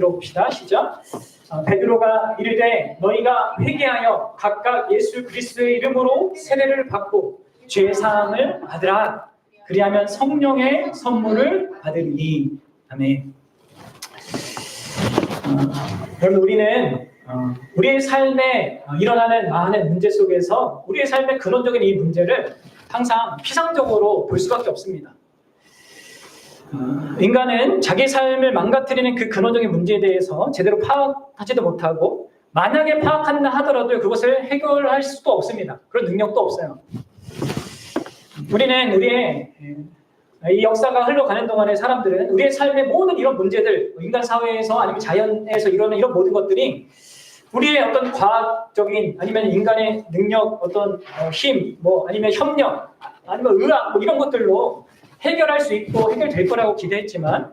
들어봅시다. 시작. 베드로가 이르되 너희가 회개하여 각각 예수 그리스도의 이름으로 세례를 받고 죄 사함을 받으라. 그리하면 성령의 선물을 받으리니. 아멘. 여러분, 우리는 우리의 삶에 일어나는 많은 문제 속에서 우리의 삶의 근원적인 이 문제를 항상 피상적으로 볼 수밖에 없습니다. 인간은 자기 삶을 망가뜨리는 그 근원적인 문제에 대해서 제대로 파악하지도 못하고, 만약에 파악한다 하더라도 그것을 해결할 수도 없습니다. 그런 능력도 없어요. 우리는 우리의 이 역사가 흘러가는 동안에 사람들은 우리의 삶의 모든 이런 문제들, 인간 사회에서 아니면 자연에서 일어나는 이런 모든 것들이 우리의 어떤 과학적인 아니면 인간의 능력, 어떤 힘, 아니면 협력, 아니면 의학 이런 것들로 해결할 수 있고 해결될 거라고 기대했지만,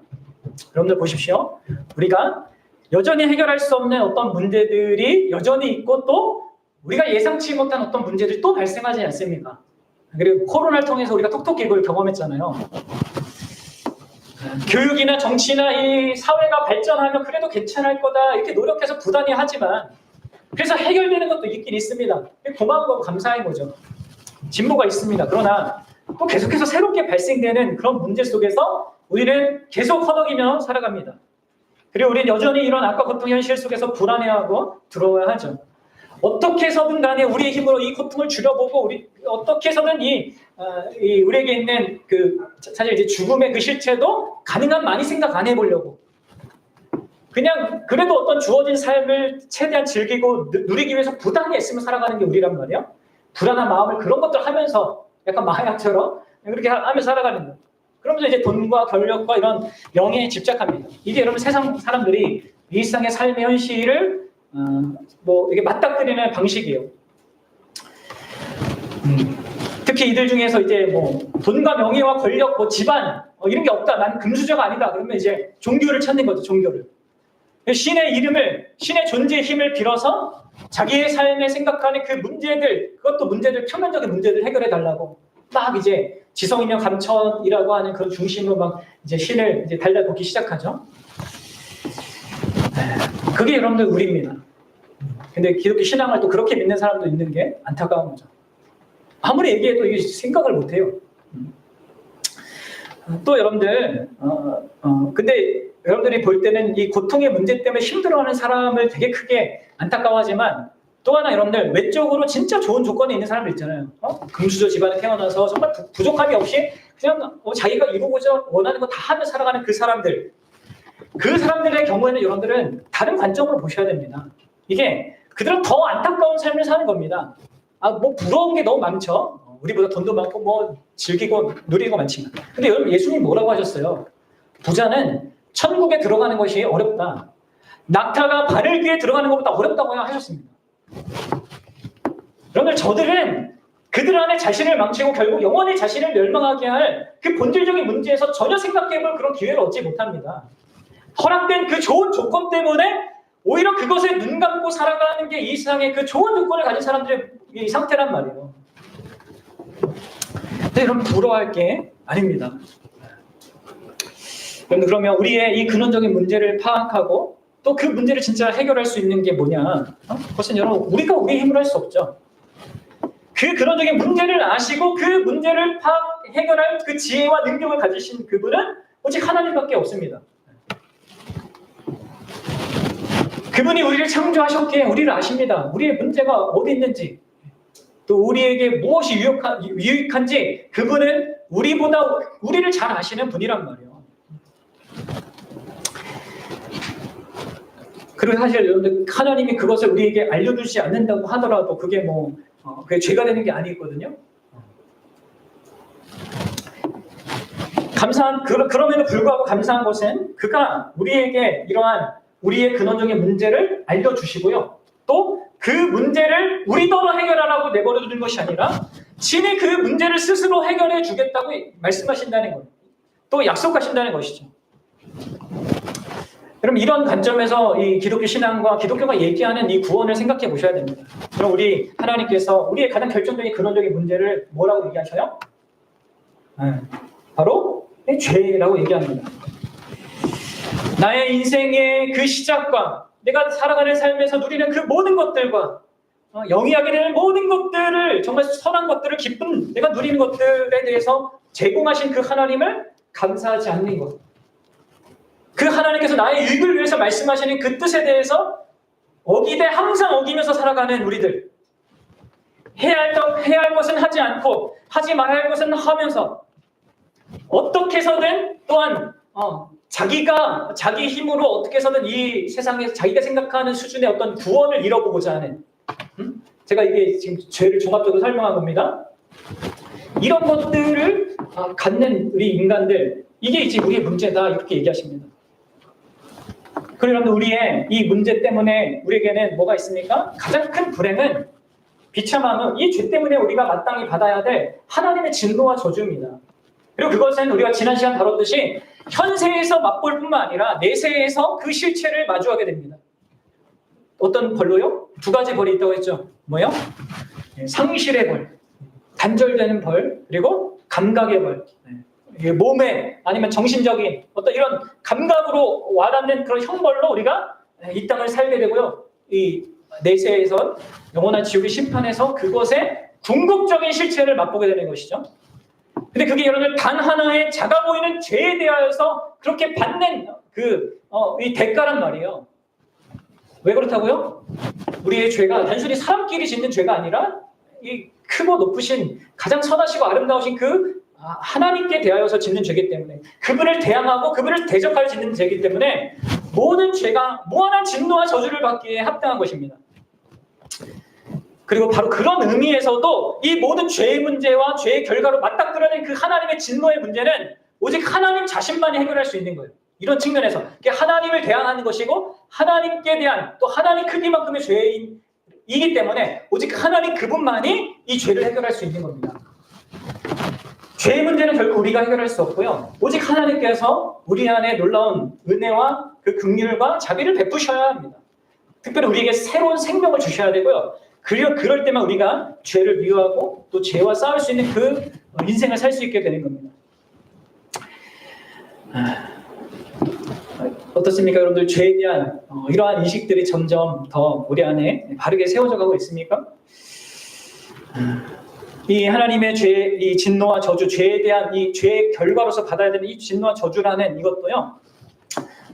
여러분들 보십시오. 우리가 여전히 해결할 수 없는 어떤 문제들이 여전히 있고, 또 우리가 예상치 못한 어떤 문제들이 또 발생하지 않습니까? 그리고 코로나를 통해서 우리가 톡톡히 이걸 경험했잖아요. 교육이나 정치나 이 사회가 발전하면 그래도 괜찮을 거다 이렇게 노력해서 부단히 하지만, 그래서 해결되는 것도 있긴 있습니다. 고마운 거 감사한 거죠. 진보가 있습니다. 그러나 또 계속해서 새롭게 발생되는 그런 문제 속에서 우리는 계속 허덕이며 살아갑니다. 그리고 우리는 여전히 이런 악과 고통 현실 속에서 불안해하고 두려워야 하죠. 어떻게 해서든 간에 우리의 힘으로 이 고통을 줄여보고, 우리 어떻게 해서든 우리에게 있는 사실 이제 죽음의 그 실체도 가능한 많이 생각 안 해보려고, 그냥 그래도 어떤 주어진 삶을 최대한 즐기고 누리기 위해서 부단히 애쓰며 살아가는 게 우리란 말이에요. 불안한 마음을 그런 것들 하면서 약간 마약처럼 그렇게 하며 살아가는 거예요. 그러면서 이제 돈과 권력과 이런 명예에 집착합니다. 이게 여러분 세상 사람들이 일상의 삶의 현실을 이게 맞닥뜨리는 방식이에요. 특히 이들 중에서 이제 돈과 명예와 권력, 집안 이런 게 없다, 나는 금수저가 아니다, 그러면 이제 종교를 찾는 거죠. 종교를. 신의 이름을, 신의 존재의 힘을 빌어서 자기의 삶에 생각하는 그 문제들, 그것도 문제들, 표면적인 문제들 해결해 달라고 막 이제 지성이며 감천이라고 하는 그런 중심으로 막 이제 신을 이제 달달볶기 시작하죠. 그게 여러분들 우리입니다. 근데 기독교 신앙을 또 그렇게 믿는 사람도 있는 게 안타까운 거죠. 아무리 얘기해도 이게 생각을 못 해요. 또 여러분들, 근데 여러분들이 볼 때는 이 고통의 문제 때문에 힘들어하는 사람을 되게 크게 안타까워하지만, 또 하나 여러분들 외적으로 진짜 좋은 조건에 있는 사람들 있잖아요. 금수저 집안에 태어나서 정말 부족함이 없이 그냥 자기가 이루고자 원하는 거 다 하며 살아가는 그 사람들, 그 사람들의 경우에는 여러분들은 다른 관점으로 보셔야 됩니다. 이게 그들은 더 안타까운 삶을 사는 겁니다. 부러운 게 너무 많죠. 우리보다 돈도 많고 즐기고 누리는 거 많지만, 근데 여러분, 예수님 뭐라고 하셨어요? 부자는 천국에 들어가는 것이 어렵다, 낙타가 바늘귀에 들어가는 것보다 어렵다고 하셨습니다. 여러분들, 저들은 그들 안에 자신을 망치고 결국 영원히 자신을 멸망하게 할 그 본질적인 문제에서 전혀 생각해볼 그런 기회를 얻지 못합니다. 허락된 그 좋은 조건 때문에 오히려 그것에 눈 감고 살아가는 게 이 세상의 그 좋은 조건을 가진 사람들의 이 상태란 말이에요. 근데 여러분, 부러워할 게 아닙니다. 그러면 우리의 이 근원적인 문제를 파악하고 또 그 문제를 진짜 해결할 수 있는 게 뭐냐? 그것은 여러분, 우리가 우리의 힘으로 할 수 없죠. 그 근원적인 문제를 아시고 그 문제를 해결할 그 지혜와 능력을 가지신 그분은 오직 하나님밖에 없습니다. 그분이 우리를 창조하셨기에 우리를 아십니다. 우리의 문제가 어디 있는지, 또 우리에게 무엇이 유익한지 그분은 우리보다 우리를 잘 아시는 분이란 말이에요. 그리고 사실 여러분들, 하나님이 그것을 우리에게 알려주지 않는다고 하더라도 그게 그게 죄가 되는 게 아니거든요. 그럼에도 불구하고 감사한 것은 그가 우리에게 이러한 우리의 근원적인 문제를 알려주시고요, 또 그 문제를 우리더러 해결하라고 내버려 두는 것이 아니라 친히 그 문제를 스스로 해결해 주겠다고 말씀하신다는 거예요. 또 약속하신다는 것이죠. 여러분, 이런 관점에서 이 기독교 신앙과 기독교가 얘기하는 이 구원을 생각해 보셔야 됩니다. 그럼 우리 하나님께서 우리의 가장 결정적인 근원적인 문제를 뭐라고 얘기하셔요? 바로 죄라고 얘기합니다. 나의 인생의 그 시작과 내가 살아가는 삶에서 누리는 그 모든 것들과 영위하게 되는 모든 것들을, 정말 선한 것들을, 기쁜 내가 누리는 것들에 대해서 제공하신 그 하나님을 감사하지 않는 것, 그 하나님께서 나의 유익을 위해서 말씀하시는 그 뜻에 대해서 어기되 항상 어기면서 살아가는 우리들, 해야 할 것은 하지 않고 하지 말아야 할 것은 하면서 어떻게 해서든 또한 자기가 자기 힘으로 어떻게 해서든 이 세상에서 자기가 생각하는 수준의 어떤 구원을 이뤄보고자 하는, 제가 이게 지금 죄를 종합적으로 설명한 겁니다. 이런 것들을 갖는 우리 인간들, 이게 이제 우리의 문제다, 이렇게 얘기하십니다. 그리고 여러분, 우리의 이 문제 때문에 우리에게는 뭐가 있습니까? 가장 큰 불행은, 비참함은 이 죄 때문에 우리가 마땅히 받아야 될 하나님의 진노와 저주입니다. 그리고 그것은 우리가 지난 시간 다뤘듯이 현세에서 맛볼 뿐만 아니라 내세에서 그 실체를 마주하게 됩니다. 어떤 벌로요? 두 가지 벌이 있다고 했죠. 뭐요? 상실의 벌, 단절되는 벌, 그리고 감각의 벌. 몸에 아니면 정신적인 어떤 이런 감각으로 와닿는 그런 형벌로 우리가 이 땅을 살게 되고요. 이 내세에서 영원한 지옥의 심판에서 그것의 궁극적인 실체를 맛보게 되는 것이죠. 근데 그게 여러분들 단 하나의 작아 보이는 죄에 대하여서 그렇게 받는 이 대가란 말이에요. 왜 그렇다고요? 우리의 죄가 단순히 사람끼리 짓는 죄가 아니라 이 크고 높으신 가장 선하시고 아름다우신 그 하나님께 대하여서 짓는 죄이기 때문에, 그분을 대항하고 그분을 대적하여 짓는 죄이기 때문에 모든 죄가 무한한 진노와 저주를 받기에 합당한 것입니다. 그리고 바로 그런 의미에서도 이 모든 죄의 문제와 죄의 결과로 맞닥뜨려낸 그 하나님의 진노의 문제는 오직 하나님 자신만이 해결할 수 있는 거예요. 이런 측면에서 하나님을 대항하는 것이고 하나님께 대한 또 하나님 크기만큼의 죄이기 때문에 오직 하나님 그분만이 이 죄를 해결할 수 있는 겁니다. 죄의 문제는 결국 우리가 해결할 수 없고요. 오직 하나님께서 우리 안에 놀라운 은혜와 그 긍휼과 자비를 베푸셔야 합니다. 특별히 우리에게 새로운 생명을 주셔야 되고요. 그럴 때만 우리가 죄를 미워하고 또 죄와 싸울 수 있는 그 인생을 살 수 있게 되는 겁니다. 어떻습니까? 여러분들, 죄에 대한 이러한 인식들이 점점 더 우리 안에 바르게 세워져 가고 있습니까? 이 하나님의 죄, 이 진노와 저주, 죄에 대한 이 죄의 결과로서 받아야 되는 이 진노와 저주라는 이것도요,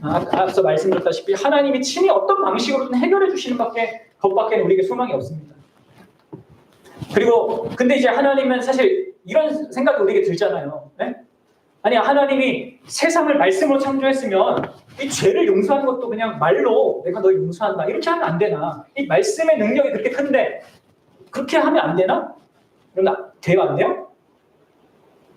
앞서 말씀드렸다시피 하나님이 친히 어떤 방식으로든 해결해 주시는 것밖에 우리에게 소망이 없습니다. 그리고 근데 이제 하나님은 사실 이런 생각이 우리에게 들잖아요. 네? 아니, 하나님이 세상을 말씀으로 창조했으면 이 죄를 용서하는 것도 그냥 말로 내가 너 용서한다 이렇게 하면 안 되나? 이 말씀의 능력이 그렇게 큰데 그렇게 하면 안 되나? 그럼 돼요, 안 돼요?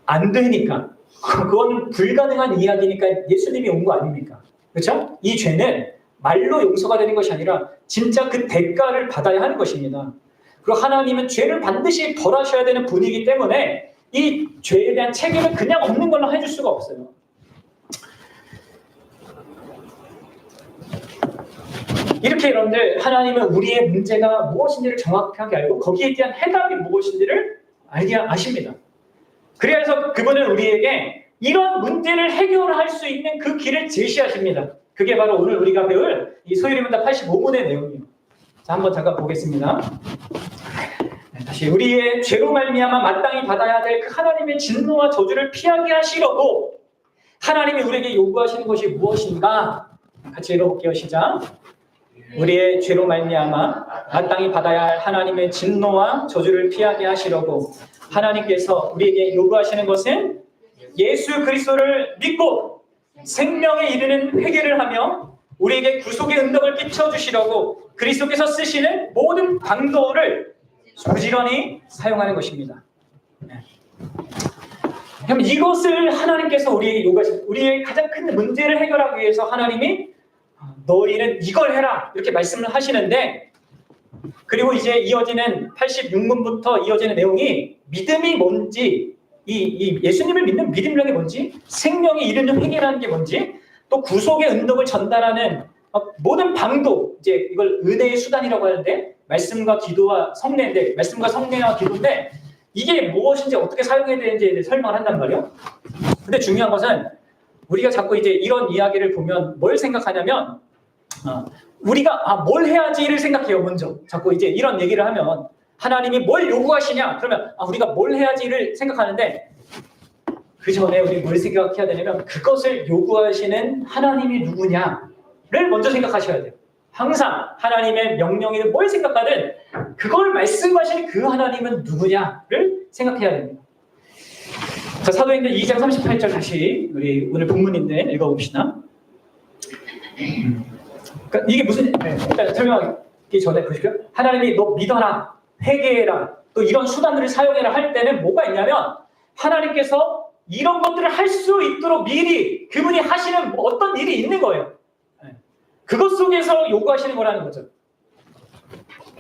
안 되니까. 그건 불가능한 이야기니까 예수님이 온 거 아닙니까? 그렇죠? 이 죄는 말로 용서가 되는 것이 아니라 진짜 그 대가를 받아야 하는 것입니다. 그리고 하나님은 죄를 반드시 벌하셔야 되는 분이기 때문에 이 죄에 대한 책임을 그냥 없는 걸로 해줄 수가 없어요. 이렇게 여러분들, 하나님은 우리의 문제가 무엇인지를 정확하게 알고 거기에 대한 해답이 무엇인지를 아십니다. 그래서 그분은 우리에게 이런 문제를 해결할 수 있는 그 길을 제시하십니다. 그게 바로 오늘 우리가 배울 이 소유리문답 85문의 내용이에요. 자, 한번 잠깐 보겠습니다. 다시, 우리의 죄로 말미암아 마땅히 받아야 될 그 하나님의 진노와 저주를 피하게 하시려고 하나님이 우리에게 요구하시는 것이 무엇인가? 같이 읽어볼게요. 시작. 우리의 죄로 말미암아 마땅히 받아야 할 하나님의 진노와 저주를 피하게 하시려고 하나님께서 우리에게 요구하시는 것은 예수 그리스도를 믿고 생명에 이르는 회개를 하며 우리에게 구속의 은덕을 끼쳐주시려고 그리스도께서 쓰시는 모든 방도를 부지런히 사용하는 것입니다. 그럼 이것을 하나님께서 우리에게 요구하신, 우리의 가장 큰 문제를 해결하기 위해서 하나님이 너희는 이걸 해라 이렇게 말씀을 하시는데, 그리고 이제 이어지는 86문부터 이어지는 내용이 믿음이 뭔지, 이 예수님을 믿는 믿음이라는 게 뭔지, 생명이 이르는 회개라는 게 뭔지, 또 구속의 은덕을 전달하는 모든 방도, 이제 이걸 은혜의 수단이라고 하는데, 말씀과 기도와 성례인데, 말씀과 성례와 기도인데 이게 무엇인지 어떻게 사용해야 되는지 설명을 한단 말이에요. 근데 중요한 것은 우리가 자꾸 이제 이런 이야기를 보면 뭘 생각하냐면 우리가 뭘 해야지를 생각해요. 먼저 자꾸 이제 이런 얘기를 하면 하나님이 뭘 요구하시냐 그러면 우리가 뭘 해야지를 생각하는데 그 전에 우리 뭘 생각해야 되냐면 그것을 요구하시는 하나님이 누구냐를 먼저 생각하셔야 돼요. 항상 하나님의 명령이든 뭘 생각하든 그걸 말씀하신 그 하나님은 누구냐를 생각해야 됩니다. 자, 사도행전 2장 38절 다시 우리 오늘 본문인데 읽어봅시다. 그러니까 이게 무슨 일단 설명하기 전에 보십시오. 하나님이 너 믿어라, 회개해라, 또 이런 수단들을 사용해라 할 때는 뭐가 있냐면 하나님께서 이런 것들을 할 수 있도록 미리 그분이 하시는 어떤 일이 있는 거예요. 그것 속에서 요구하시는 거라는 거죠.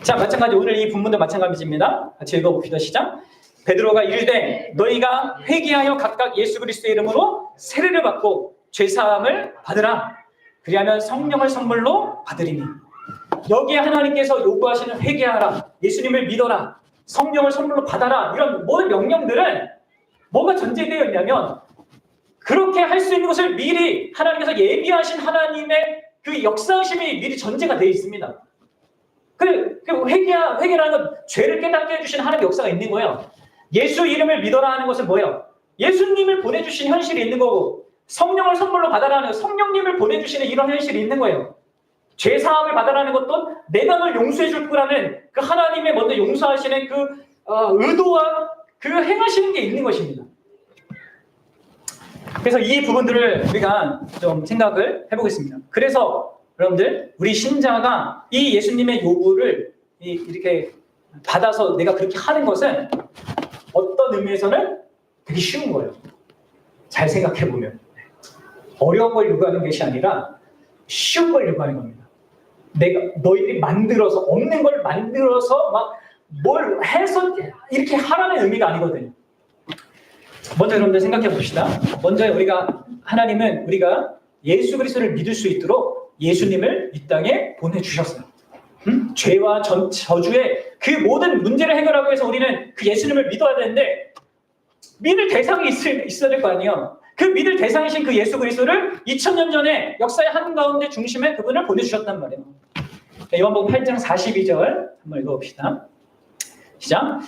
자, 마찬가지 오늘 이 본문도 마찬가지입니다. 같이 읽어봅시다. 시작. 베드로가 이르되 너희가 회개하여 각각 예수 그리스도의 이름으로 세례를 받고 죄사함을 받으라. 그리하면 성령을 선물로 받으리니. 여기에 하나님께서 요구하시는 회개하라, 예수님을 믿어라, 성령을 선물로 받아라 이런 모든 명령들은 뭐가 전제되어 있냐면 그렇게 할 수 있는 것을 미리 하나님께서 예비하신 하나님의 그 역사하심이 미리 전제가 되어 있습니다. 그 회개라는 건 죄를 깨닫게 해주신 하나님의 역사가 있는 거예요. 예수 이름을 믿어라 하는 것은 뭐예요? 예수님을 보내주신 현실이 있는 거고 성령을 선물로 받아라는 성령님을 보내주시는 이런 현실이 있는 거예요. 죄사함을 받아라는 것도 내가 널 용서해 줄 거라는 그 하나님의 먼저 용서하시는 그 의도와 그 행하시는 게 있는 것입니다. 그래서 이 부분들을 우리가 좀 생각을 해보겠습니다. 그래서 여러분들 우리 신자가 이 예수님의 요구를 이렇게 받아서 내가 그렇게 하는 것은 어떤 의미에서는 되게 쉬운 거예요. 잘 생각해보면 어려운 걸 요구하는 것이 아니라 쉬운 걸 요구하는 겁니다. 너희들이 만들어서 없는 걸 만들어서 막 뭘 해서 이렇게 하라는 의미가 아니거든요. 먼저 여러분들 생각해 봅시다. 먼저 하나님은 우리가 예수 그리스도를 믿을 수 있도록 예수님을 이 땅에 보내주셨어요. 죄와 저주의 그 모든 문제를 해결하기 위해서 우리는 그 예수님을 믿어야 되는데 믿을 대상이 있어야 될 거 아니에요. 그 믿을 대상이신 그 예수 그리스도를 2000년 전에 역사의 한가운데 중심에 그분을 보내주셨단 말이에요. 요한복음 8장 42절 한번 읽어봅시다. 시작.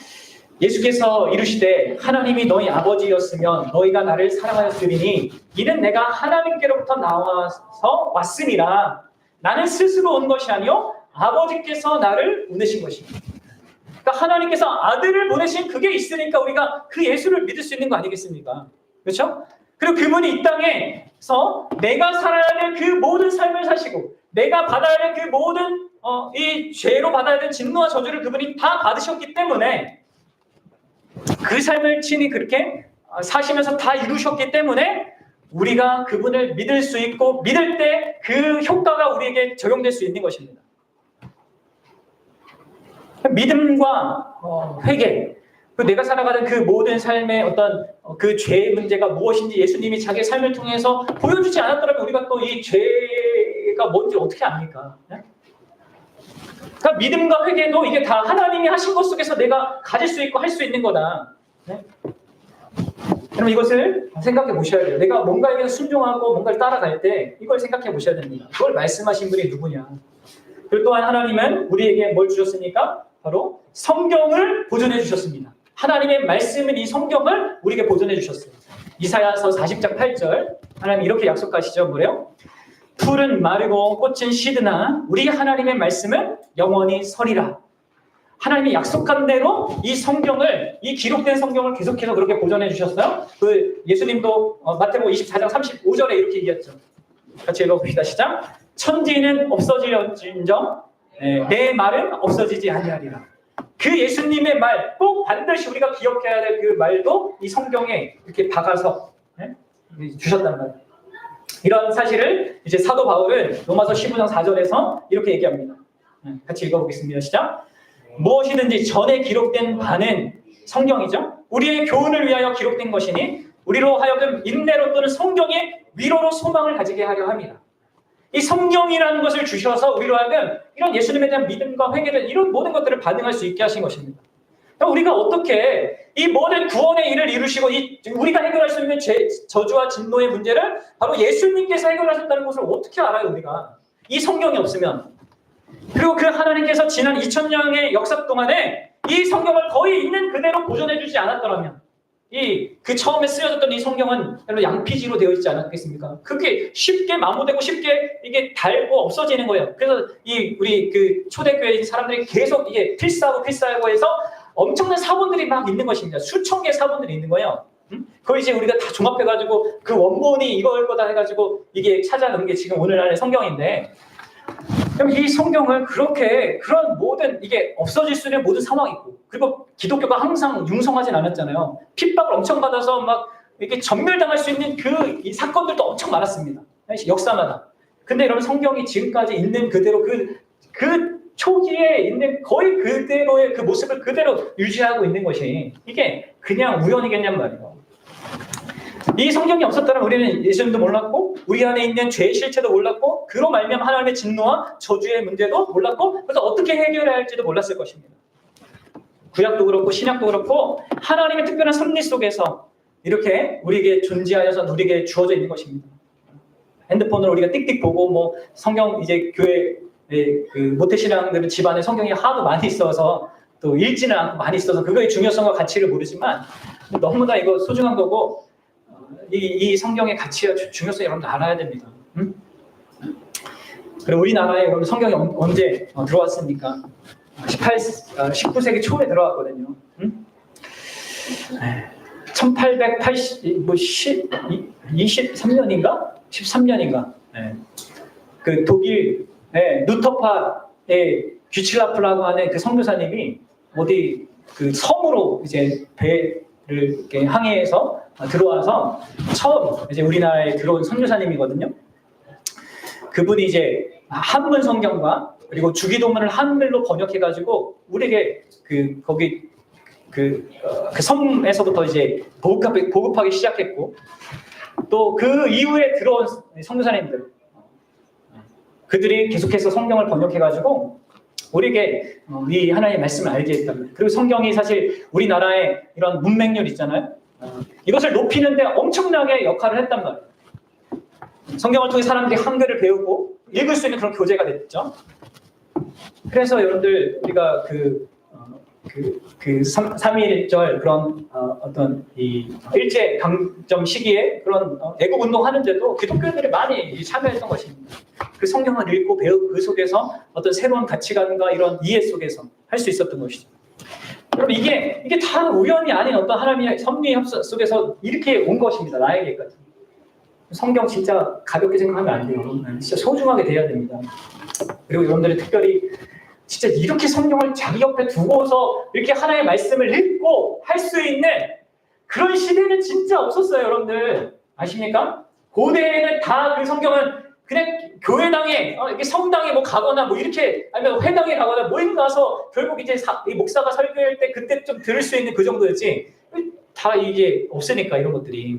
예수께서 이르시되 하나님이 너희 아버지였으면 너희가 나를 사랑하였으리니 이는 내가 하나님께로부터 나와서 왔으니라. 나는 스스로 온 것이 아니요 아버지께서 나를 보내신 것입니다. 그러니까 하나님께서 아들을 보내신 그게 있으니까 우리가 그 예수를 믿을 수 있는 거 아니겠습니까? 그렇죠? 그리고 그분이 이 땅에서 내가 살아야 될 그 모든 삶을 사시고 내가 받아야 될 그 모든 이 죄로 받아야 될 진노와 저주를 그분이 다 받으셨기 때문에 그 삶을 친히 그렇게 사시면서 다 이루셨기 때문에 우리가 그분을 믿을 수 있고 믿을 때 그 효과가 우리에게 적용될 수 있는 것입니다. 믿음과 회개, 내가 살아가는 그 모든 삶의 어떤 그 죄의 문제가 무엇인지 예수님이 자기의 삶을 통해서 보여주지 않았더라면 우리가 또 이 죄가 뭔지 어떻게 압니까? 그러니까 믿음과 회개도 이게 다 하나님이 하신 것 속에서 내가 가질 수 있고 할 수 있는 거다. 그럼 이것을 생각해 보셔야 돼요. 내가 뭔가에게 순종하고 뭔가를 따라갈 때 이걸 생각해 보셔야 됩니다. 그걸 말씀하신 분이 누구냐. 그리고 또한 하나님은 우리에게 뭘 주셨습니까? 바로 성경을 보존해 주셨습니다. 하나님의 말씀은 이 성경을 우리에게 보존해 주셨어요. 이사야서 40장 8절 하나님 이렇게 약속하시죠. 뭐래요? 풀은 마르고 꽃은 시드나 우리 하나님의 말씀은 영원히 서리라. 하나님이 약속한 대로 이 성경을, 이 기록된 성경을 계속해서 그렇게 보존해 주셨어요. 그 예수님도 마태복음 24장 35절에 이렇게 얘기했죠. 같이 읽어봅시다. 시작. 천지는 없어질진정 내 말은 없어지지 아니하리라. 그 예수님의 말 꼭 반드시 우리가 기억해야 될 그 말도 이 성경에 이렇게 박아서 주셨단 말이에요. 이런 사실을 이제 사도 바울은 로마서 15장 4절에서 이렇게 얘기합니다. 같이 읽어보겠습니다. 시작. 무엇이든지 전에 기록된 바는 성경이죠. 우리의 교훈을 위하여 기록된 것이니 우리로 하여금 인내로 또는 성경의 위로로 소망을 가지게 하려 합니다. 이 성경이라는 것을 주셔서 우리로 하여금 이런 예수님에 대한 믿음과 회개를 이런 모든 것들을 반응할 수 있게 하신 것입니다. 그럼 우리가 어떻게 이 모든 구원의 일을 이루시고 우리가 해결할 수 있는 저주와 진노의 문제를 바로 예수님께서 해결하셨다는 것을 어떻게 알아요, 우리가? 이 성경이 없으면. 그리고 그 하나님께서 지난 2000년의 역사 동안에 이 성경을 거의 있는 그대로 보존해 주지 않았더라면 그 처음에 쓰여졌던 이 성경은 양피지로 되어 있지 않았겠습니까? 그게 쉽게 마모되고 쉽게 이게 닳고 없어지는 거예요. 그래서 우리 그 초대교회 사람들이 계속 이게 필사하고 해서 엄청난 사본들이 막 있는 것입니다. 수천 개의 사본들이 있는 거예요. 그걸 이제 우리가 다 종합해가지고 그 원본이 이거일 거다 해가지고 이게 찾아놓은 게 지금 오늘날의 성경인데, 그럼 이 성경을 그런 모든 이게 없어질 수 있는 모든 상황이 있고, 그리고 기독교가 항상 융성하진 않았잖아요. 핍박을 엄청 받아서 막 이렇게 전멸당할 수 있는 이 사건들도 엄청 많았습니다. 역사마다. 근데 여러분, 성경이 지금까지 있는 그대로 그 초기에 있는 거의 그대로의 그 모습을 그대로 유지하고 있는 것이 이게 그냥 우연이겠냔 말이에요. 이 성경이 없었다면 우리는 예수님도 몰랐고 우리 안에 있는 죄의 실체도 몰랐고 그로 말미암아 하나님의 진노와 저주의 문제도 몰랐고, 그래서 어떻게 해결해야 할지도 몰랐을 것입니다. 구약도 그렇고 신약도 그렇고 하나님의 특별한 섭리 속에서 이렇게 우리에게 존재하여서 우리에게 주어져 있는 것입니다. 핸드폰으로 우리가 띡띡 보고 뭐 성경 이제 교회 그 모태신앙들은 집안에 성경이 하도 많이 있어서 또 읽지는 않고 많이 있어서 그거의 중요성과 가치를 모르지만 너무나 이거 소중한 거고, 이 성경의 가치와 중요성 여러분 알아야 됩니다. 응? 그리고 우리나라에 여러분 성경이 언제 들어왔습니까? 19세기 초에 들어왔거든요. 응? 1823년인가? 13년인가? 네. 그 독일 루터파의 귀칠라프라고 하는 그 선교사님이 어디 그 섬으로 이제 배를 이렇게 항해해서 들어와서 처음 이제 우리나라에 들어온 선교사님이거든요. 그분이 이제 한문 성경과 그리고 주기도문을 한글로 번역해가지고 우리에게 거기 그 섬에서부터 이제 보급하기 시작했고, 또 그 이후에 들어온 선교사님들 그들이 계속해서 성경을 번역해가지고 우리에게 이 하나님의 말씀을 알게 했답니다. 그리고 성경이 사실 우리나라의 이런 문맹률 있잖아요. 이것을 높이는데 엄청나게 역할을 했단 말이에요. 성경을 통해 사람들이 한글을 배우고 읽을 수 있는 그런 교재가 됐죠. 그래서 여러분들 우리가 그 3.1절 그런 어떤 이 일제 강점 시기에 그런 애국 운동 하는데도 기독교인들이 많이 참여했던 것입니다. 그 성경을 읽고 배우고 그 속에서 어떤 새로운 가치관과 이런 이해 속에서 할 수 있었던 것이죠. 여러분, 이게 다 우연이 아닌 어떤 하나님의 섭리 협상 속에서 이렇게 온 것입니다. 나에게까지. 성경 진짜 가볍게 생각하면 안 돼요. 진짜 소중하게 돼야 됩니다. 그리고 여러분들이 특별히 진짜 이렇게 성경을 자기 옆에 두고서 이렇게 하나님의 말씀을 읽고 할 수 있는 그런 시대는 진짜 없었어요, 여러분들. 아십니까? 고대에는 다 그 성경은 그냥 교회당에, 이렇게 성당에 뭐 가거나 뭐 이렇게, 아니면 회당에 가거나 모임 가서 결국 이제 이 목사가 설교할 때 그때 좀 들을 수 있는 그 정도였지. 다 이게 없으니까 이런 것들이.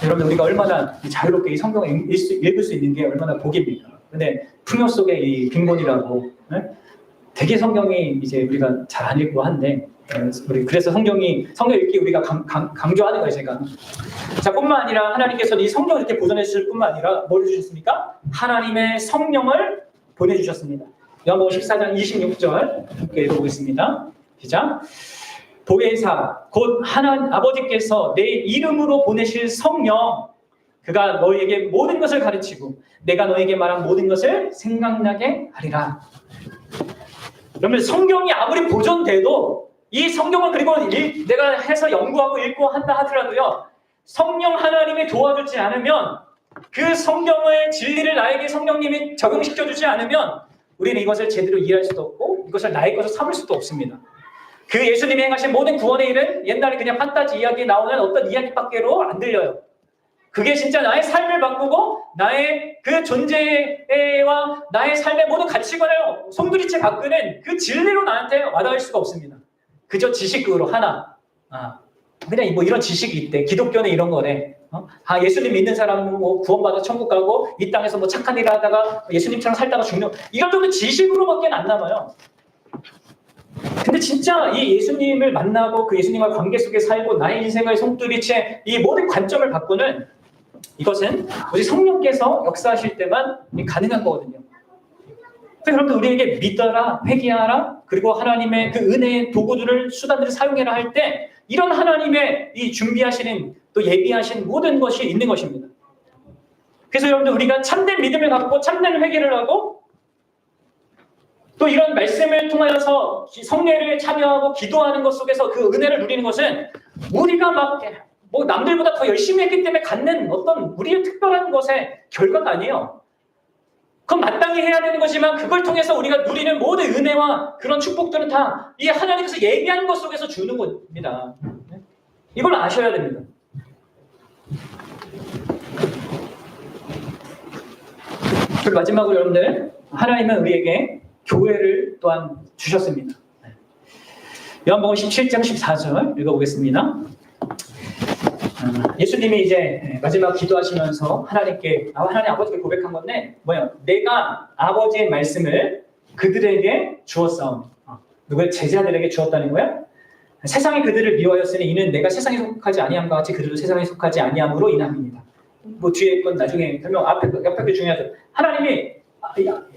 여러분, 우리가 얼마나 자유롭게 이 성경을 읽을 수 있는 게 얼마나 복입니까? 근데 풍요 속에 이 빈곤이라고, 되게 성경이 이제 우리가 잘 안 읽고 한데, 그래서 성경 읽기 우리가 강조하는 거예요, 제가. 자, 뿐만 아니라 하나님께서는 이 성경을 이렇게 보존해 주실 뿐만 아니라 뭘 해주셨습니까? 하나님의 성령을 보내주셨습니다. 요한복음 14장 26절 함께 읽어보겠습니다. 시작. 보혜사 곧 하나님 아버지께서 내 이름으로 보내실 성령, 그가 너희에게 모든 것을 가르치고 내가 너희에게 말한 모든 것을 생각나게 하리라. 그러면 성경이 아무리 보존돼도 이 성경을 그리고 내가 해서 연구하고 읽고 한다 하더라도요, 성령 하나님이 도와주지 않으면, 그 성경의 진리를 나에게 성령님이 적용시켜주지 않으면 우리는 이것을 제대로 이해할 수도 없고 이것을 나의 것으로 삼을 수도 없습니다. 그 예수님이 행하신 모든 구원의 일은 옛날에 그냥 판타지 이야기에 나오는 어떤 이야기밖에로 안 들려요. 그게 진짜 나의 삶을 바꾸고 나의 그 존재와 나의 삶의 모든 가치관을 송두리째 바꾸는 그 진리로 나한테 와닿을 수가 없습니다. 그저 지식으로 하나. 그냥 뭐 이런 지식이 있대. 기독교는 이런 거래. 예수님 믿는 사람은 뭐 구원받아 천국 가고 이 땅에서 뭐 착한 일을 하다가 예수님처럼 살다가 죽는, 이런 정도 지식으로밖에 안 남아요. 근데 진짜 이 예수님을 만나고 그 예수님과 관계 속에 살고 나의 인생의 송두리째 이 모든 관점을 바꾸는 이것은 오직 성령께서 역사하실 때만 가능한 거거든요. 그래서 여러분들 우리에게 믿어라, 회개하라, 그리고 하나님의 그 은혜의 도구들을 수단들을 사용해라 할 때 이런 하나님의 이 준비하시는 또 예비하신 모든 것이 있는 것입니다. 그래서 여러분들 우리가 참된 믿음을 갖고 참된 회개를 하고 또 이런 말씀을 통하여서 성례를 참여하고 기도하는 것 속에서 그 은혜를 누리는 것은 우리가 막 뭐 남들보다 더 열심히 했기 때문에 갖는 어떤 우리의 특별한 것의 결과가 아니에요. 그건 마땅히 해야 되는 거지만 그걸 통해서 우리가 누리는 모든 은혜와 그런 축복들은 다 이 하나님께서 예비한 것 속에서 주는 겁니다. 이걸 아셔야 됩니다. 그리고 마지막으로 여러분들 하나님은 우리에게 교회를 또한 주셨습니다. 요한복음 17장 14절 읽어보겠습니다. 예수님이 이제 마지막 기도하시면서 하나님 아버지께 고백한 건데 뭐예요? 내가 아버지의 말씀을 그들에게 주었사오니 누구의 제자들에게 주었다는 거예요? 세상이 그들을 미워하였으니 이는 내가 세상에 속하지 아니함과 같이 그들도 세상에 속하지 아니함으로 인함입니다. 뭐 뒤에 건 나중에 설명 옆에 게 중요하죠.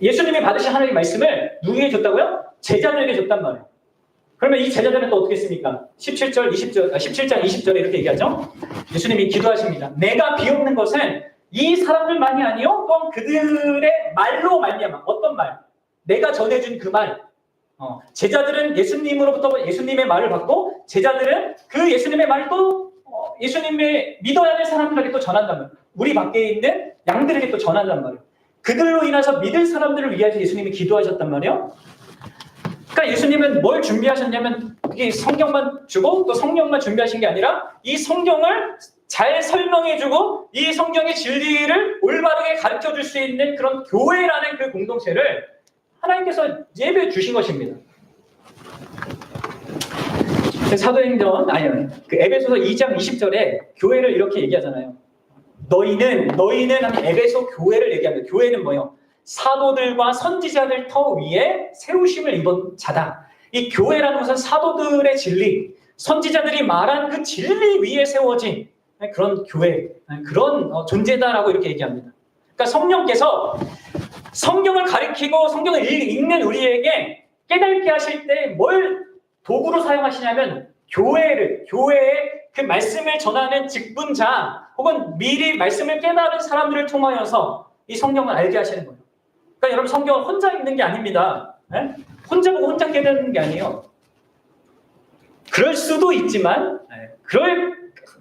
예수님이 받으신 하나님의 말씀을 누구에게 줬다고요? 제자들에게 줬단 말이에요. 그러면 이 제자들은 또 어떻게 했습니까? 17장 20절에 이렇게 얘기하죠. 예수님이 기도하십니다. 내가 비웃는 것은 이 사람들만이 아니요 또한 그들의 말로 말미암아. 어떤 말? 내가 전해준 그 말. 제자들은 예수님으로부터 예수님의 말을 받고 제자들은 그 예수님의 말을 또 예수님의 믿어야 될 사람들에게 또 전한단 말이에요. 우리 밖에 있는 양들에게 또 전한단 말이에요. 그들로 인해서 믿을 사람들을 위해서 예수님이 기도하셨단 말이에요. 그러니까 예수님은 뭘 준비하셨냐면 이 성경만 주고 또 성령만 준비하신 게 아니라 이 성경을 잘 설명해주고 이 성경의 진리를 올바르게 가르쳐줄 수 있는 그런 교회라는 그 공동체를 하나님께서 예배해 주신 것입니다. 사도행전 그 에베소서 2장 20절에 교회를 이렇게 얘기하잖아요. 너희는 하면 에베소 교회를 얘기합니다. 교회는 뭐예요? 사도들과 선지자들 터 위에 세우심을 입은 자다. 이 교회라는 것은 사도들의 진리, 선지자들이 말한 그 진리 위에 세워진 그런 교회, 그런 존재다라고 이렇게 얘기합니다. 그러니까 성령께서 성경을 가리키고 성경을 읽는 우리에게 깨닫게 하실 때 뭘 도구로 사용하시냐면 교회의 그 말씀을 전하는 직분자 혹은 미리 말씀을 깨달은 사람들을 통하여서 이 성경을 알게 하시는 거예요. 그러니까 여러분 성경은 혼자 읽는 게 아닙니다. 네? 혼자 보고 혼자 깨닫는 게 아니에요. 그럴 수도 있지만 그럴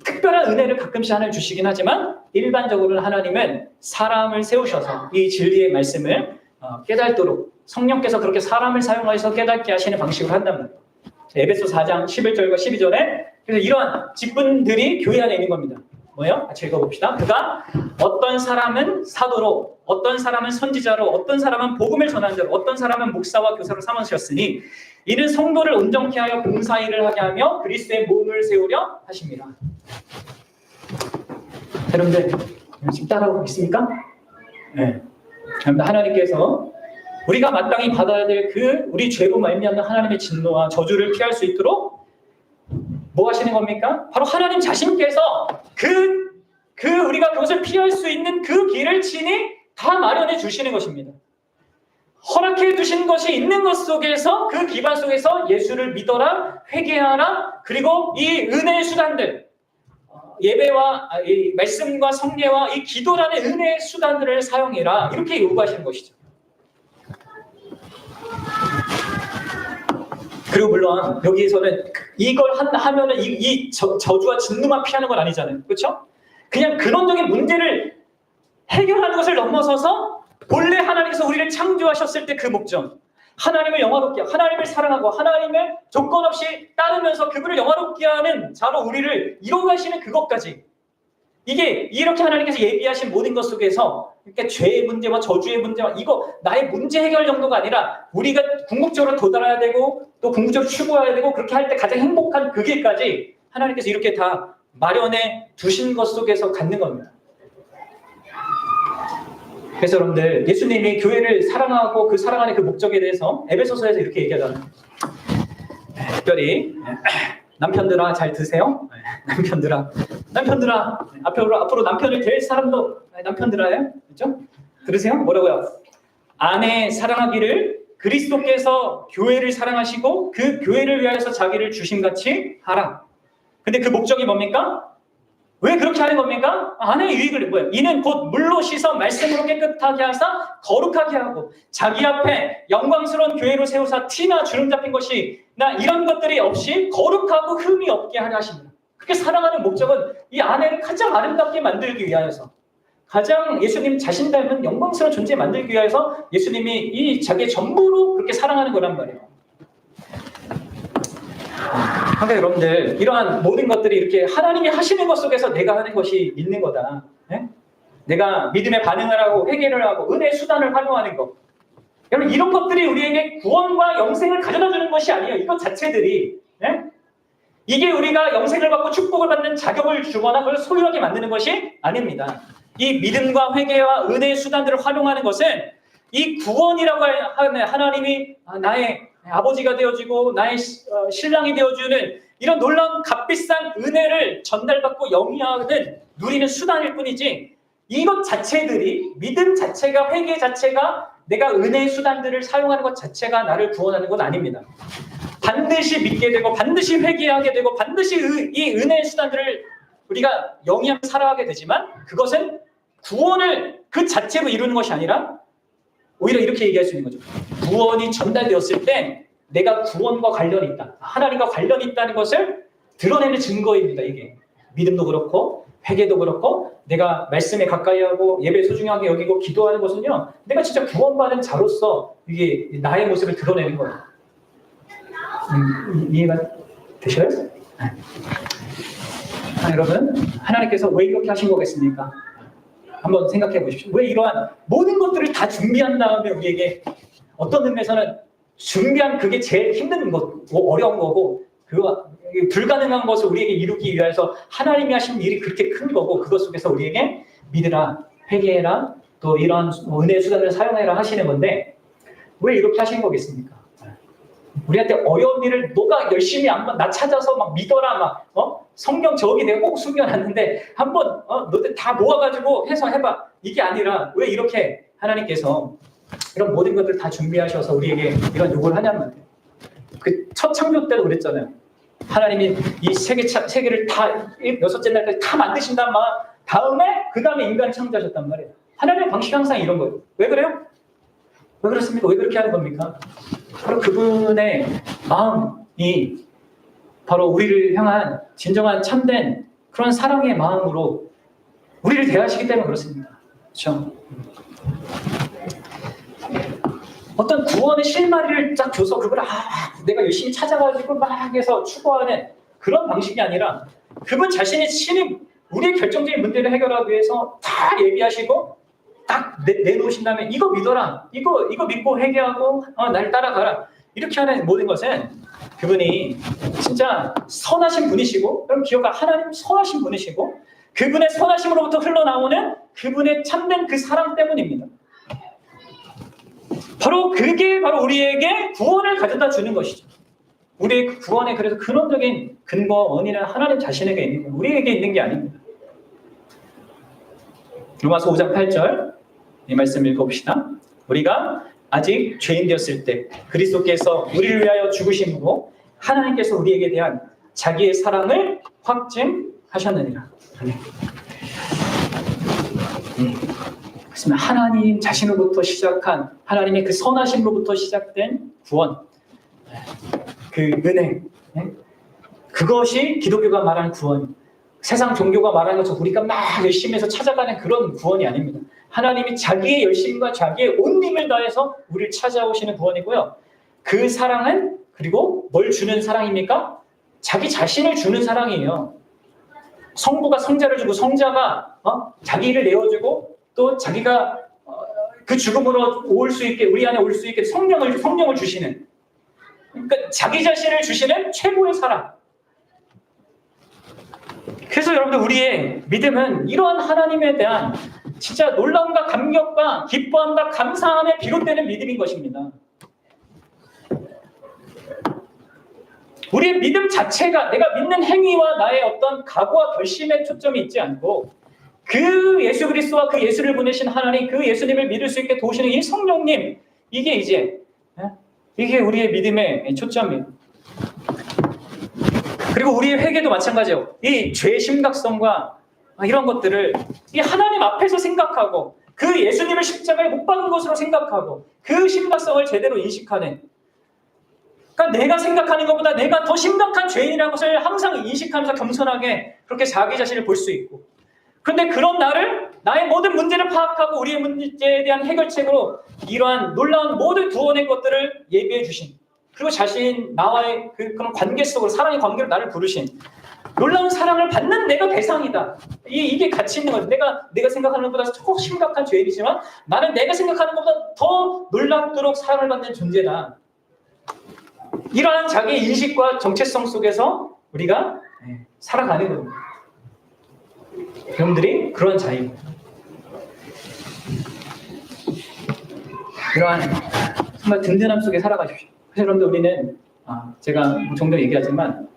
특별한 은혜를 가끔씩 하나님 주시긴 하지만 일반적으로는 하나님은 사람을 세우셔서 이 진리의 말씀을 깨닫도록 성령께서 그렇게 사람을 사용하셔서 깨닫게 하시는 방식으로 한단 말이에요. 에베소 4장 11절과 12절에 그래서 이러한 직분들이 교회 안에 있는 겁니다. 뭐예요? 같이 읽어봅시다. 그가 어떤 사람은 사도로, 어떤 사람은 선지자로, 어떤 사람은 복음을 전하는 자로, 어떤 사람은 목사와 교사로 삼으셨으니 이는 성도를 온전케 하여 봉사일을 하게 하며 그리스도의 몸을 세우려 하십니다. 여러분들 지금 따라오고 있습니까? 네. 하나님께서 우리가 마땅히 받아야 될 그 우리 죄로 말미암는 하나님의 진노와 저주를 피할 수 있도록 뭐 하시는 겁니까? 바로 하나님 자신께서 우리가 그것을 피할 수 있는 그 길을 친히 다 마련해 주시는 것입니다. 허락해 주신 것이 있는 것 속에서 그 기반 속에서 예수를 믿어라, 회개하라, 그리고 이 은혜의 수단들, 예배와 이 말씀과 성례와 이 기도라는 은혜의 수단들을 사용해라 이렇게 요구하시는 것이죠. 그리고 물론 여기에서는 이걸 하면은 이 저주와 진노만 피하는 건 아니잖아요. 그렇죠? 그냥 근원적인 문제를 해결하는 것을 넘어서서 본래 하나님께서 우리를 창조하셨을 때 그 목적, 하나님을 영화롭게, 하나님을 사랑하고 하나님을 조건 없이 따르면서 그분을 영화롭게 하는 자로 우리를 이뤄가시는 그것까지, 이게 이렇게 하나님께서 예비하신 모든 것 속에서 그러니까 죄의 문제와 저주의 문제와 이거 나의 문제 해결 정도가 아니라 우리가 궁극적으로 도달해야 되고 또 궁극적으로 추구해야 되고 그렇게 할 때 가장 행복한 그 길까지 하나님께서 이렇게 다 마련해 두신 것 속에서 갖는 겁니다. 그래서 여러분들 예수님이 교회를 사랑하고 그 사랑하는 그 목적에 대해서 에베소서에서 이렇게 얘기하잖아요. 특별히 남편들아 잘 드세요. 남편들아 앞으로 남편을 될 사람도 남편들아요, 그렇죠? 들으세요? 뭐라고요? 아내 사랑하기를 그리스도께서 교회를 사랑하시고 그 교회를 위하여서 자기를 주심같이 하라. 근데 그 목적이 뭡니까? 왜 그렇게 하는 겁니까? 아내의 유익을 뭐예요? 이는 곧 물로 씻어 말씀으로 깨끗하게 하사 거룩하게 하고 자기 앞에 영광스러운 교회로 세우사 티나 주름 잡힌 것이 나 이런 것들이 없이 거룩하고 흠이 없게 하려 하십니다. 그렇게 사랑하는 목적은 이 아내를 가장 아름답게 만들기 위하여서, 가장 예수님 자신 닮은 영광스러운 존재 만들기 위해서 예수님이 이 자기의 전부로 그렇게 사랑하는 거란 말이에요. 그러니까 여러분들, 이러한 모든 것들이 이렇게 하나님이 하시는 것 속에서 내가 하는 것이 있는 거다. 네? 내가 믿음에 반응을 하고 회개를 하고 은혜의 수단을 활용하는 것. 여러분, 이런 것들이 우리에게 구원과 영생을 가져다 주는 것이 아니에요. 이것 자체들이. 네? 이게 우리가 영생을 받고 축복을 받는 자격을 주거나 그걸 소유하게 만드는 것이 아닙니다. 이 믿음과 회개와 은혜의 수단들을 활용하는 것은 이 구원이라고 하는 하나님이 나의 아버지가 되어주고 나의 신랑이 되어주는 이런 놀라운 값비싼 은혜를 전달받고 영위하는 누리는 수단일 뿐이지, 이것 자체들이, 믿음 자체가, 회개 자체가, 내가 은혜의 수단들을 사용하는 것 자체가 나를 구원하는 건 아닙니다. 반드시 믿게 되고 반드시 회개하게 되고 반드시 이 은혜의 수단들을 우리가 영위하며 살아가게 되지만, 그것은 구원을 그 자체로 이루는 것이 아니라 오히려 이렇게 얘기할 수 있는 거죠. 구원이 전달되었을 때 내가 구원과 관련이 있다, 하나님과 관련이 있다는 것을 드러내는 증거입니다. 이게 믿음도 그렇고 회개도 그렇고 내가 말씀에 가까이 하고 예배에 소중하게 여기고 기도하는 것은요, 내가 진짜 구원받은 자로서 이게 나의 모습을 드러내는 거예요. 이해가 되셔요? 여러분, 하나님께서 왜 이렇게 하신 거겠습니까? 한번 생각해 보십시오. 왜 이러한 모든 것들을 다 준비한 다음에 우리에게, 어떤 의미에서는 준비한 그게 제일 힘든 것, 어려운 거고, 그 불가능한 것을 우리에게 이루기 위해서 하나님이 하신 일이 그렇게 큰 거고, 그것 속에서 우리에게 믿으라, 회개해라, 또 이런 은혜의 수단을 사용해라 하시는 건데, 왜 이렇게 하신 거겠습니까? 우리한테 어려운 일을 너가 열심히 한번 나 찾아서 막 믿어라, 성경 저기 내가 꼭 숨겨놨는데 한번 너들 다 모아가지고 해서 해봐, 이게 아니라 왜 이렇게 하나님께서 이런 모든 것들 다 준비하셔서 우리에게 이런 요구를 하냐는 말이에요. 그 첫 창조 때도 그랬잖아요. 하나님이 이 세계를 다 여섯째 날까지 다 만드신 그 다음에 인간을 창조하셨단 말이에요. 하나님의 방식이 항상 이런 거예요. 왜 그래요? 왜 그렇습니까? 왜 그렇게 하는 겁니까? 바로 그분의 마음이 바로 우리를 향한 진정한 참된 그런 사랑의 마음으로 우리를 대하시기 때문에 그렇습니다. 그렇죠? 어떤 구원의 실마리를 딱 줘서 그걸 내가 열심히 찾아가지고 막 해서 추구하는 그런 방식이 아니라, 그분 자신이 친히 우리의 결정적인 문제를 해결하기 위해서 다 예비하시고 딱 내놓으신 다음에 이거 믿어라, 이거 믿고 회개하고 날 따라가라, 이렇게 하는 모든 것은 그분이 진짜 선하신 분이시고, 그럼 기억하, 하나님 선하신 분이시고, 그분의 선하심으로부터 흘러나오는 그분의 참된 그 사랑 때문입니다. 그게 바로 우리에게 구원을 가져다 주는 것이죠. 우리의 구원의 그래서 근원적인 근거, 원인은 하나님 자신에게 있는 거예요. 우리에게 있는 게 아닙니다. 로마서 5장 8절 이 말씀 읽어봅시다. 우리가 아직 죄인 되었을 때 그리스도께서 우리를 위하여 죽으심으로 하나님께서 우리에게 대한 자기의 사랑을 확증하셨느니라. 그렇습니다. 하나님 자신으로부터 시작한, 하나님의 그 선하심으로부터 시작된 구원, 그 은혜, 그것이 기독교가 말하는 구원, 세상 종교가 말하는 것처럼 우리가 막 열심히 해서 찾아가는 그런 구원이 아닙니다. 하나님이 자기의 열심과 자기의 온 힘을 다해서 우리를 찾아오시는 구원이고요. 그 사랑은, 그리고 뭘 주는 사랑입니까? 자기 자신을 주는 사랑이에요. 성부가 성자를 주고, 성자가 자기를 내어주고, 또 자기가 그 죽음으로 올 수 있게, 우리 안에 올 수 있게 성령을 주시는, 그러니까 자기 자신을 주시는 최고의 사랑. 그래서 여러분들, 우리의 믿음은 이러한 하나님에 대한 진짜 놀라움과 감격과 기뻐함과 감사함에 비롯되는 믿음인 것입니다. 우리의 믿음 자체가 내가 믿는 행위와 나의 어떤 각오와 결심에 초점이 있지 않고 그 예수 그리스도와 그 예수를 보내신 하나님, 그 예수님을 믿을 수 있게 도우시는 이 성령님, 이게 이제 이게 우리의 믿음의 초점이에요. 그리고 우리의 회개도 마찬가지예요. 이 죄의 심각성과 이런 것들을 이 하나님 앞에서 생각하고 그 예수님을 십자가에 못 박은 것으로 생각하고 그 심각성을 제대로 인식하는, 그러니까 내가 생각하는 것보다 내가 더 심각한 죄인이라는 것을 항상 인식하면서 겸손하게 그렇게 자기 자신을 볼 수 있고, 그런데 그런 나를 나의 모든 문제를 파악하고 우리의 문제에 대한 해결책으로 이러한 놀라운 모든 구원의 것들을 예비해 주신, 그리고 자신 나와의 그런 관계 속으로 사랑의 관계로 나를 부르신 놀라운 사랑을 받는 내가 대상이다. 이게 가치 있는 거죠. 내가 생각하는 것보다 더 심각한 죄인이지만 나는 내가 생각하는 것보다 더 놀랍도록 사랑을 받는 존재다. 이러한 자기 인식과 정체성 속에서 우리가 살아가는 겁니다. 여러분들이 그런 자유, 이러한 정말 든든함 속에 살아가십시오. 그래서 여러분들 우리는 제가 종종 얘기하지만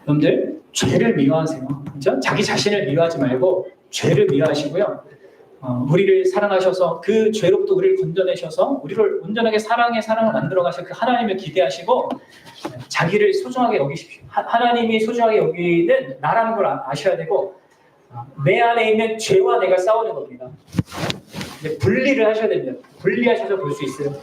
여러분들 죄를 미워하세요. 그렇죠? 자기 자신을 미워하지 말고 죄를 미워하시고요. 우리를 사랑하셔서 그 죄로부터 우리를 건져내셔서 우리를 온전하게 사랑을 만들어 가셔서 그 하나님을 기대하시고 자기를 소중하게 여기십시오. 하나님이 소중하게 여기는 나라는 걸 아셔야 되고, 내 안에 있는 죄와 내가 싸우는 겁니다. 분리를 하셔야 됩니다. 분리하셔서 볼 수 있어요.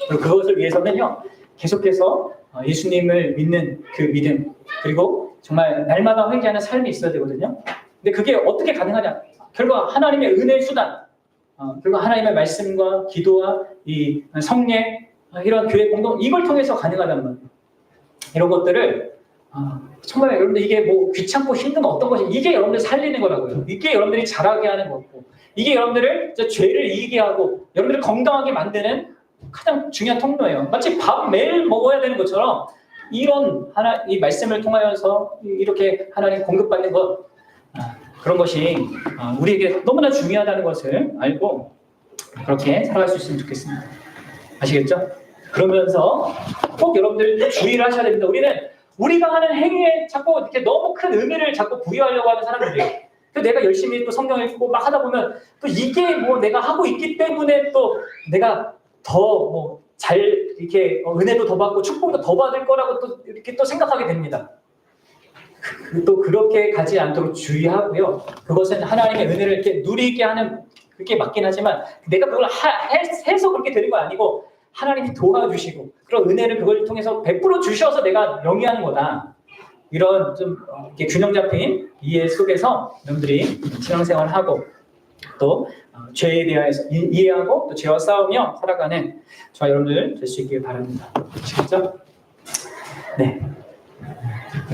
그리고 그것을 위해서는요, 계속해서 예수님을 믿는 그 믿음, 그리고 정말 날마다 회개하는 삶이 있어야 되거든요. 근데 그게 어떻게 가능하냐? 결국 하나님의 은혜의 수단, 그리고 하나님의 말씀과 기도와 이 성례, 이런 교회 공동, 이걸 통해서 가능하단 말이에요. 이런 것들을 정말 여러분들 이게 뭐 귀찮고 힘든 어떤 것이, 이게 여러분들 살리는 거라고요. 이게 여러분들이 잘하게 하는 거고, 이게 여러분들을 죄를 이기게 하고 여러분들을 건강하게 만드는 가장 중요한 통로예요. 마치 밥 매일 먹어야 되는 것처럼 이런 이 말씀을 통하여서 이렇게 하나님 공급받는 것, 그런 것이 우리에게 너무나 중요하다는 것을 알고 그렇게 살아갈 수 있으면 좋겠습니다. 아시겠죠? 그러면서 꼭 여러분들 주의를 하셔야 됩니다. 우리가 하는 행위에 자꾸 이렇게 너무 큰 의미를 자꾸 부여하려고 하는 사람들이에요. 내가 열심히 또 성경 읽고 막 하다 보면 또 이게 뭐 내가 하고 있기 때문에 또 내가 더 뭐 잘 이렇게 은혜도 더 받고 축복도 더 받을 거라고 또 이렇게 또 생각하게 됩니다. 또 그렇게 가지 않도록 주의하고요. 그것은 하나님의 은혜를 이렇게 누리게 하는, 그게 맞긴 하지만 내가 그걸 해서 그렇게 되는 건 아니고 하나님이 도와주시고 그런 은혜를 그걸 통해서 베풀어 주셔서 내가 영위하는 거다. 이런 좀 이렇게 균형 잡힌 이해 속에서 여러분들이 신앙생활을 하고 또 죄에 대해서 이해하고 또 죄와 싸우며 살아가는 저와 여러분들 될 수 있길 바랍니다. 아시겠죠? 네.